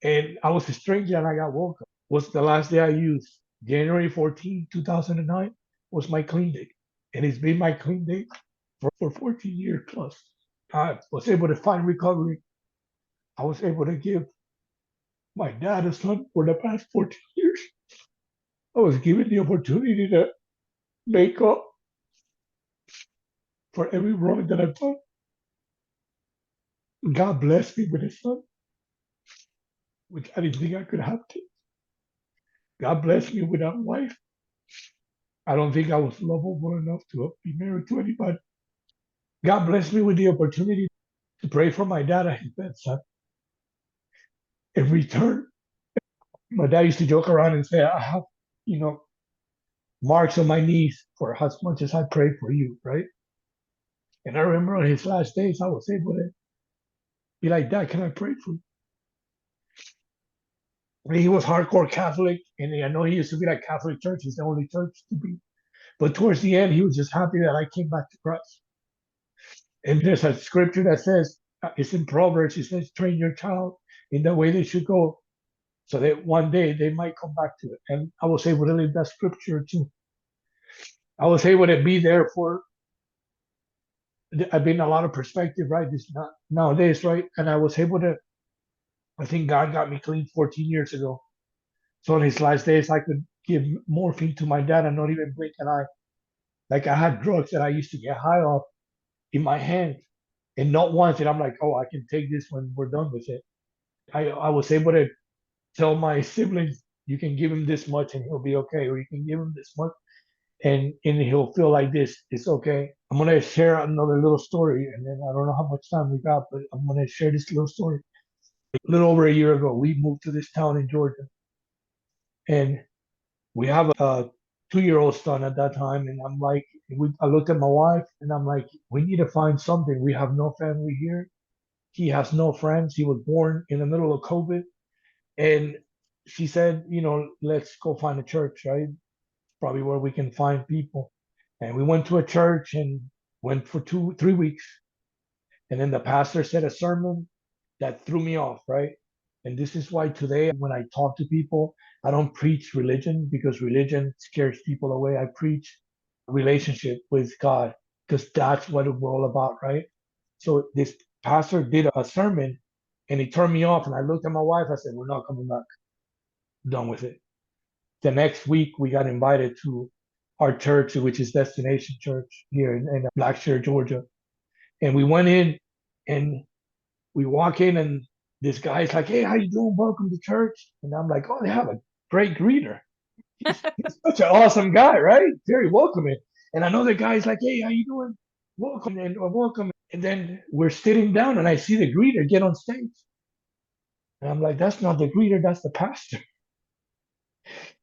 And I was a stranger and I got woke up. Was the last day I used. January 14, 2009 was my clean day. And it's been my clean day for 14 years plus. I was able to find recovery. I was able to give my dad a son for the past 14 years. I was given the opportunity to make up for every wrong that I've done. God blessed me with a son, which I didn't think I could have. God blessed me with a wife. I don't think I was lovable enough to be married to anybody. God blessed me with the opportunity to pray for my dad at his bedside. In return, my dad used to joke around and say, I have, you know, marks on my knees for as much as I pray for you, right? And I remember on his last days, I was able to be like, Dad, can I pray for you? I mean, he was hardcore Catholic, and I know he used to be like Catholic Church is the only church to be. But towards the end, he was just happy that I came back to Christ. And there's a scripture that says, it's in Proverbs, it says, train your child in the way they should go so that one day they might come back to it. And I was able to live that scripture too. I was able to be there for, I've been a lot of perspective, right? This not nowadays, right? And I was able to, I think God got me clean 14 years ago. So in his last days, I could give morphine to my dad and not even blink an eye. Like I had drugs that I used to get high off in my hand and not once. And I'm like, oh, I can take this when we're done with it. I was able to tell my siblings, you can give him this much and he'll be okay, or you can give him this much and he'll feel like this. It's okay. I'm gonna share another little story, and then I don't know how much time we got, but I'm gonna share this little story. A little over a year ago, we moved to this town in Georgia, and we have a 2-year-old son at that time, and I'm like, I looked at my wife, and I'm like, we need to find something. We have no family here. He has no friends. He was born in the middle of COVID, and she said, let's go find a church, right? Probably where we can find people. And we went to a church and went for 3 weeks. And then the pastor said a sermon that threw me off, right? And this is why today, when I talk to people, I don't preach religion because religion scares people away. I preach relationship with God because that's what we're all about, right? So this pastor did a sermon and he turned me off. And I looked at my wife. I said, we're not coming back. Done with it. The next week, we got invited to our church, which is Destination Church here in Blackshear, Georgia. And we went in and we walk in and this guy's like, hey, how you doing? Welcome to church. And I'm like, oh, they have a great greeter. He's such an awesome guy, right? Very welcoming. And another guy's like, hey, how you doing? Welcome and or welcome. And then we're sitting down and I see the greeter get on stage. And I'm like, that's not the greeter, that's the pastor.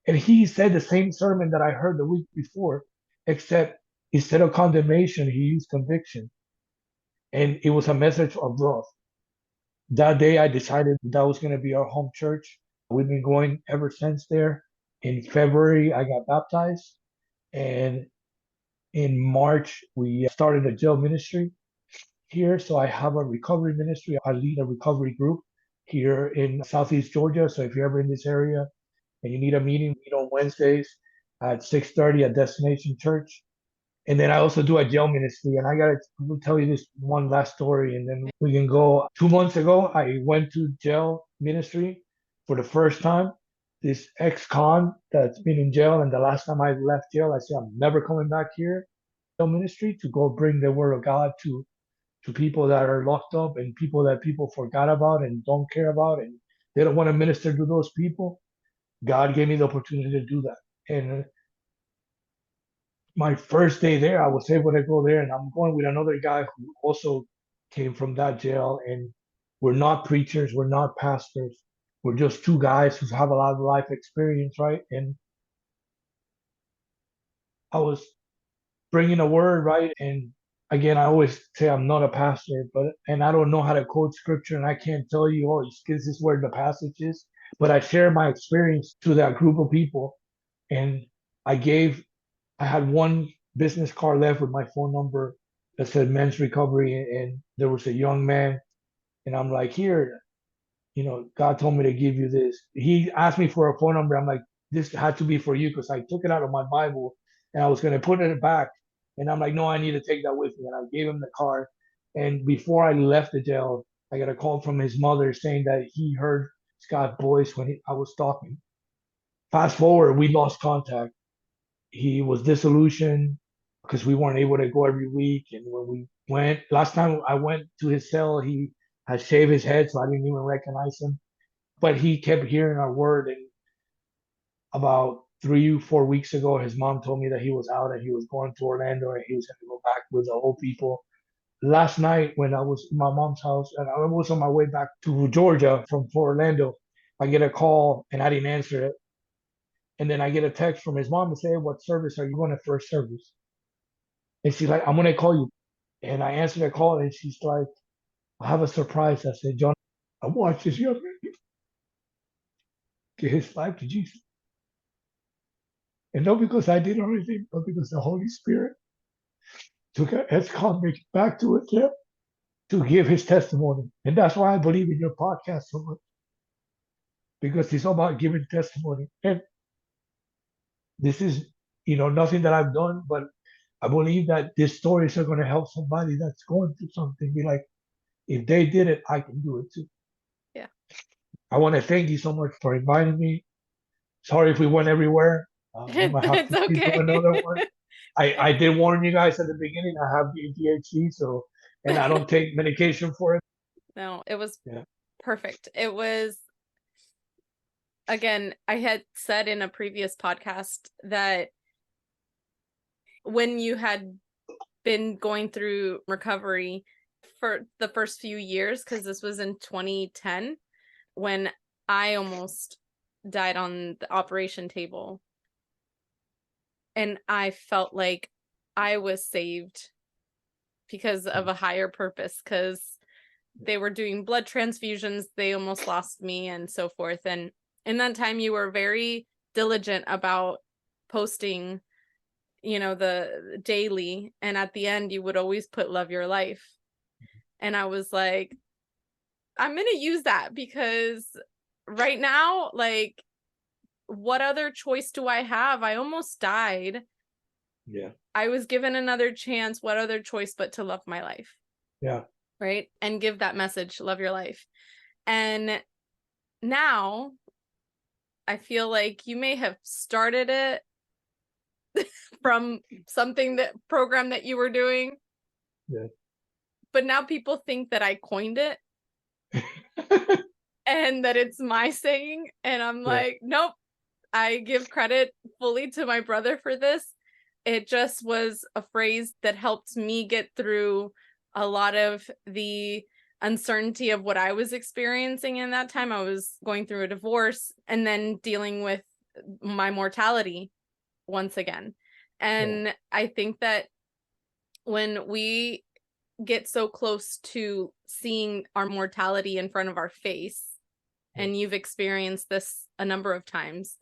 And he said the same sermon that I heard the week before, except instead of condemnation, he used conviction. And it was a message of growth. That day, I decided that was going to be our home church. We've been going ever since there. In February, I got baptized. And in March, we started a jail ministry here. So I have a recovery ministry. I lead a recovery group here in Southeast Georgia. So if you're ever in this area, and you need a meeting, meet on Wednesdays at 6:30 at Destination Church. And then I also do a jail ministry. And I gotta tell you this one last story, and then we can go. 2 months ago, I went to jail ministry for the first time. This ex-con that's been in jail, and the last time I left jail, I said I'm never coming back here. Jail ministry to go bring the word of God to people that are locked up and people that people forgot about and don't care about, and they don't want to minister to those people. God gave me the opportunity to do that. And my first day there, I was able to go there, and I'm going with another guy who also came from that jail. And we're not preachers, we're not pastors, we're just two guys who have a lot of life experience, right? And I was bringing a word, right? And again, I always say I'm not a pastor, and I don't know how to quote scripture, and I can't tell you, oh, this is where the passage is. But I share my experience to that group of people, and I gave I had one business card left with my phone number that said men's recovery, and there was a young man, and I'm like, here. God told me to give you this. He asked me for a phone number. I'm like, this had to be for you because I took it out of my Bible and I was going to put it back. And I'm like, no, I need to take that with me. And I gave him the card. And before I left the jail, I got a call from his mother saying that he heard Scott's voice when I was talking. Fast forward, we lost contact. He was disillusioned because we weren't able to go every week. And when we went, last time I went to his cell, he had shaved his head, so I didn't even recognize him. But he kept hearing our word. And about 3 or 4 weeks ago, his mom told me that he was out and he was going to Orlando and he was going to go back with the old people. Last night, when I was in my mom's house and I was on my way back to Georgia from Orlando, I get a call and I didn't answer it. And then I get a text from his mom and say, hey, what service are you going to, first service? And she's like, I'm going to call you. And I answered the call and she's like, I have a surprise. I said, John, I watched this young man give his life to Jesus. And not because I did anything, but because the Holy Spirit took an ex-convict back to a camp to give his testimony. And that's why I believe in your podcast so much, because it's all about giving testimony. And this is, nothing that I've done, but I believe that these stories are going to help somebody that's going through something. Be like, if they did it, I can do it too. Yeah. I want to thank you so much for inviting me. Sorry if we went everywhere. We might have It's to do okay. another one. I did warn you guys at the beginning. I have ADHD, and I don't take medication for it. No, it was Yeah. perfect. It was, again, I had said in a previous podcast that when you had been going through recovery for the first few years, because this was in 2010 when I almost died on the operation table. And I felt like I was saved because of a higher purpose, because they were doing blood transfusions. They almost lost me and so forth. And in that time, you were very diligent about posting, the daily. And at the end, you would always put love your life. And I was like, I'm going to use that because right now, like, what other choice do I have? I almost died. Yeah. I was given another chance. What other choice but to love my life? Yeah. Right? And give that message, love your life. And now I feel like you may have started it from something that program that you were doing. Yeah. But now people think that I coined it and that it's my saying. And I'm like, nope, I give credit fully to my brother for this. It just was a phrase that helped me get through a lot of the uncertainty of what I was experiencing in that time. I was going through a divorce and then dealing with my mortality once again. And I think that when we get so close to seeing our mortality in front of our face, and you've experienced this a number of times,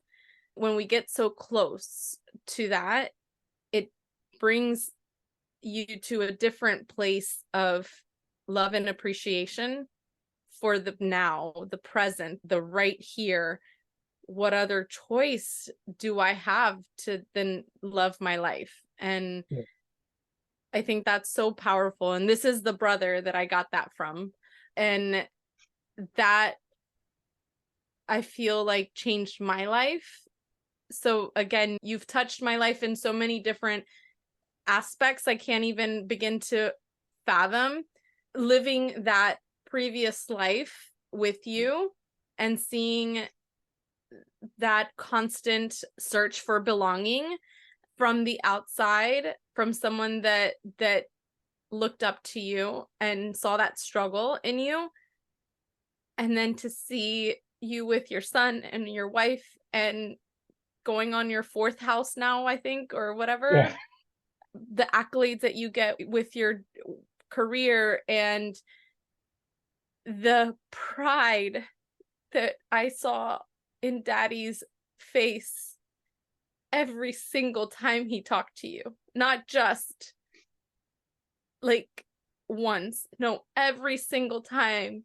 when we get so close to that, it brings you to a different place of love and appreciation for the now, the present, the right here. What other choice do I have to then love my life? And I think that's so powerful. And this is the brother that I got that from. And that, I feel like, changed my life. So again, you've touched my life in so many different aspects I can't even begin to fathom. Living that previous life with you and seeing that constant search for belonging from the outside, from someone that looked up to you and saw that struggle in you, and then to see you with your son and your wife and going on your fourth house now, I think, or whatever, the accolades that you get with your career and the pride that I saw in Daddy's face every single time he talked to you, not just like once, no, every single time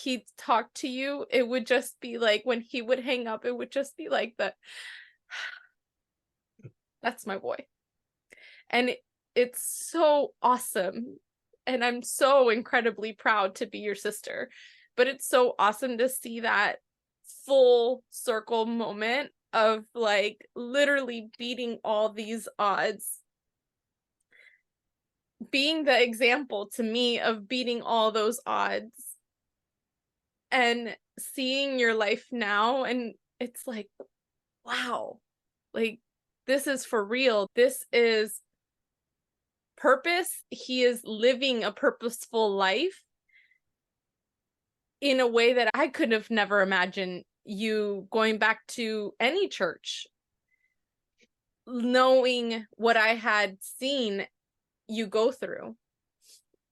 he talked to you, it would just be like, when he would hang up, it would just be like that's my boy. And it's so awesome. And I'm so incredibly proud to be your sister. But it's so awesome to see that full circle moment of like literally beating all these odds, being the example to me of beating all those odds, and seeing your life now. And it's like, wow, like this is for real. This is purpose. He is living a purposeful life in a way that I could have never imagined. You going back to any church, knowing what I had seen you go through,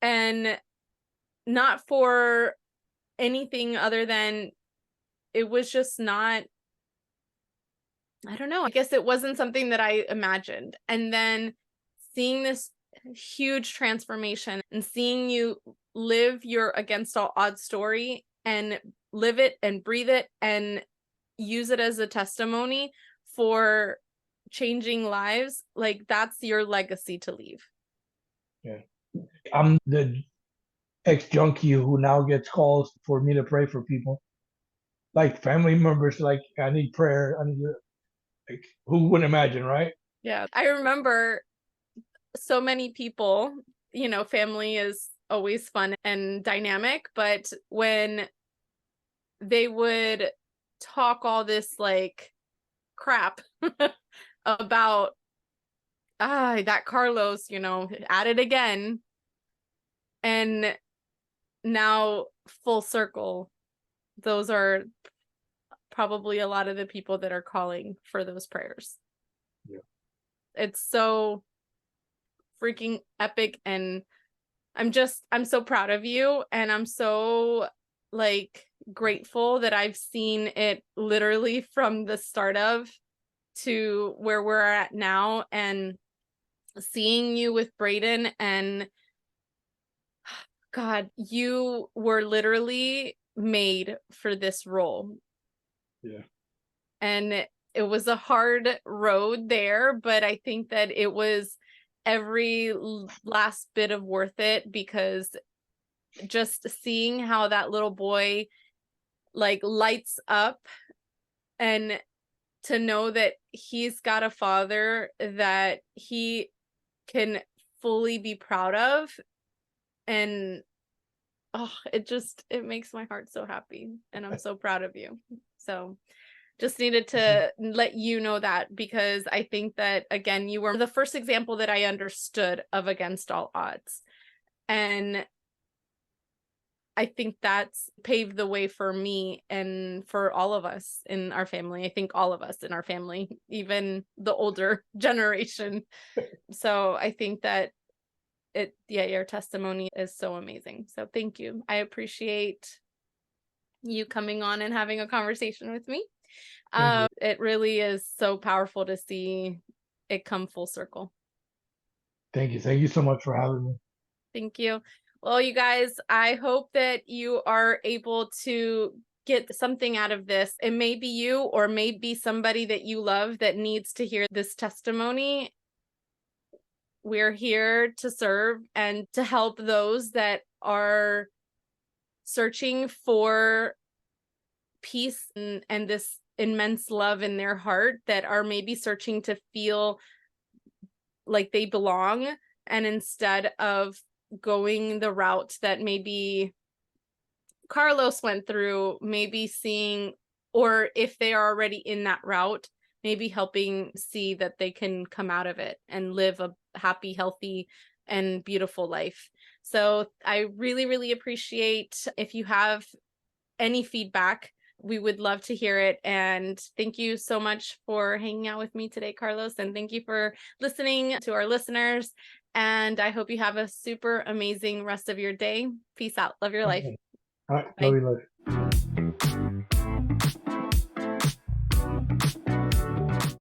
and not for anything other than it was just not, I don't know, I guess it wasn't something that I imagined. And then seeing this huge transformation and seeing you live your against all odds story and live it and breathe it and use it as a testimony for changing lives, like that's your legacy to leave. Yeah. I'm the ex-junkie who now gets calls for me to pray for people. Like family members, like, I need prayer. I need you. Like, who wouldn't imagine, right? Yeah. I remember so many people, family is always fun and dynamic, but when they would talk all this like crap about that Carlos, at it again, and now full circle, those are probably a lot of the people that are calling for those prayers. Yeah. It's so freaking epic, and I'm so proud of you, and I'm so like grateful that I've seen it literally from the start of to where we're at now, and seeing you with Brayden. And God, you were literally made for this role. Yeah. And it was a hard road there, but I think that it was every last bit of worth it, because just seeing how that little boy like lights up, and to know that he's got a father that he can fully be proud of, and it makes my heart so happy, and I'm so proud of you. So just needed to let you know that, because I think that, again, you were the first example that I understood of against all odds. And I think that's paved the way for me and for all of us in our family. I think all of us in our family, even the older generation. So I think that your testimony is so amazing. So thank you. I appreciate you coming on and having a conversation with me. It really is so powerful to see it come full circle. Thank you. Thank you so much for having me. Thank you. Well, you guys, I hope that you are able to get something out of this. It may be you, or may be somebody that you love that needs to hear this testimony. We're here to serve and to help those that are searching for peace and this immense love in their heart, that are maybe searching to feel like they belong, and instead of going the route that maybe Carlos went through, maybe seeing, or if they are already in that route, maybe helping see that they can come out of it and live a happy, healthy, and beautiful life. So I really, really appreciate if you have any feedback. We would love to hear it. And thank you so much for hanging out with me today, Carlos. And thank you for listening to our listeners. And I hope you have a super amazing rest of your day. Peace out. Love your life. All right. Bye. Love you, love.